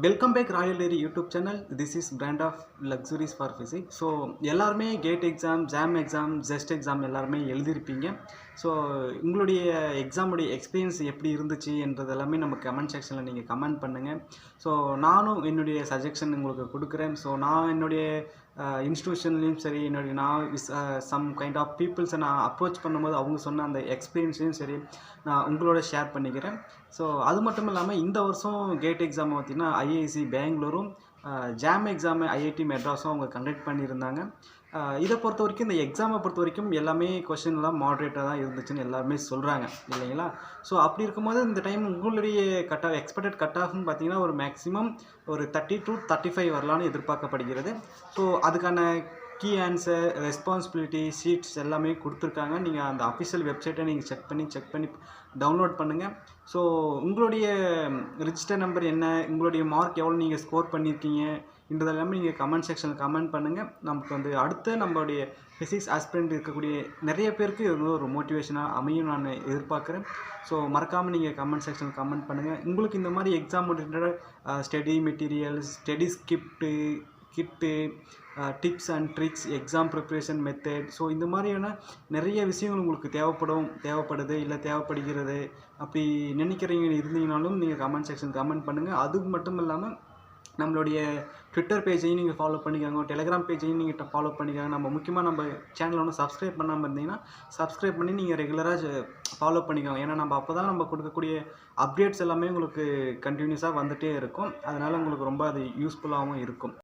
Welcome back Royal Dairy YouTube channel. This is brand of luxuries for physics. So எல்லாருமே GATE exam, JAM exam, JEST exam எல்லாருமே எழுதியிருப்பீங்க. So உங்களுடைய எக்ஸாமுடைய experience எப்படி இருந்துச்சு என்றது எல்லாமே நம்ம கமெண்ட் செக்ஷனில் நீங்கள் கமெண்ட் பண்ணுங்கள். ஸோ நானும் என்னுடைய சஜஷன் உங்களுக்கு கொடுக்குறேன். ஸோ நான் என்னுடைய இன்ஸ்டியூஷன்லேயும் சரி, நான் சம் கைண்ட் ஆஃப் பீப்புள்ஸை நான் அப்ரோச் பண்ணும்போது அவங்க சொன்ன அந்த எக்ஸ்பீரியன்ஸையும் சரி நான் உங்களோட ஷேர் பண்ணிக்கிறேன். ஸோ அது மட்டும் இல்லாமல் இந்த வருஷம் கேட் எக்ஸாம் பார்த்திங்கன்னா ஐஐசி பெங்களூரும், ஜாம் எக்ஸாமு ஐஐடி மெட்ராஸும் அவங்க கண்டக்ட் பண்ணியிருந்தாங்க. இதை பொறுத்த வரைக்கும், இந்த எக்ஸாமை பொறுத்த வரைக்கும் எல்லாமே கொஷின்லாம் மாட்ரேட்டாக தான் இருந்துச்சுன்னு எல்லாருமே சொல்கிறாங்க இல்லைங்களா? ஸோ அப்படி இருக்கும்போது இந்த டைம் உங்களுடைய எக்ஸ்பெக்டட் கட் ஆஃப்னு பார்த்தீங்கன்னா ஒரு மேக்ஸிமம் ஒரு 30 to 35 வரலான்னு எதிர்பார்க்கப்படுகிறது. ஸோ அதுக்கான கீ ஆன்சர், ரெஸ்பான்சிபிலிட்டி ஷீட்ஸ் எல்லாமே கொடுத்துருக்காங்க. நீங்கள் அந்த அஃபிஷியல் வெப்சைட்டை நீங்கள் செக் பண்ணி டவுன்லோட் பண்ணுங்கள். ஸோ உங்களுடைய ரிஜிஸ்டர் நம்பர் என்ன, உங்களுடைய மார்க் எவ்வளோ நீங்கள் ஸ்கோர் பண்ணியிருக்கீங்க என்றதெல்லாமே நீங்கள் கமெண்ட் செக்ஷனில் கமெண்ட் பண்ணுங்கள். நமக்கு அடுத்து நம்மளுடைய ஃபிசிக்ஸ் ஆஸ்பிரண்ட் இருக்கக்கூடிய நிறைய பேருக்கு இது ஒரு மோட்டிவேஷனாக அமையும் நான் எதிர்பார்க்குறேன். ஸோ மறக்காமல் நீங்கள் கமெண்ட் செக்ஷனில் கமெண்ட் பண்ணுங்கள். உங்களுக்கு இந்த மாதிரி exam related study materials, study kit, tips and tricks, exam preparation method, so இந்த மாதிரியான நிறைய விஷயங்கள் உங்களுக்கு தேவைப்படுது இல்லை தேவைப்படுகிறது அப்படி நினைக்கிறீங்க இருந்தீங்கனாலும் நீங்கள் கமெண்ட் செக்ஷன் கமெண்ட் பண்ணுங்கள். அது மட்டும் இல்லாமல் நம்மளுடைய ட்விட்டர் பேஜையும் நீங்கள் ஃபாலோ பண்ணிக்கோங்க, டெலிகிராம் பேஜையும் நீங்கள் ஃபாலோ பண்ணிக்கோங்க. நம்ம முக்கியமாக நம்ம சேனலை ஒன்று சப்ஸ்கிரைப் பண்ணாமல் இருந்தீங்கன்னா சப்ஸ்கிரைப் பண்ணி நீங்கள் ரெகுலராக ஃபாலோ பண்ணிக்கோங்க. ஏன்னா நம்ம அப்போ தான் நம்ம கொடுக்கக்கூடிய அப்டேட்ஸ் எல்லாமே உங்களுக்கு கண்டினியூஸாக வந்துகிட்டே இருக்கும். அதனால் உங்களுக்கு ரொம்ப அது யூஸ்ஃபுல்லாகவும் இருக்கும்.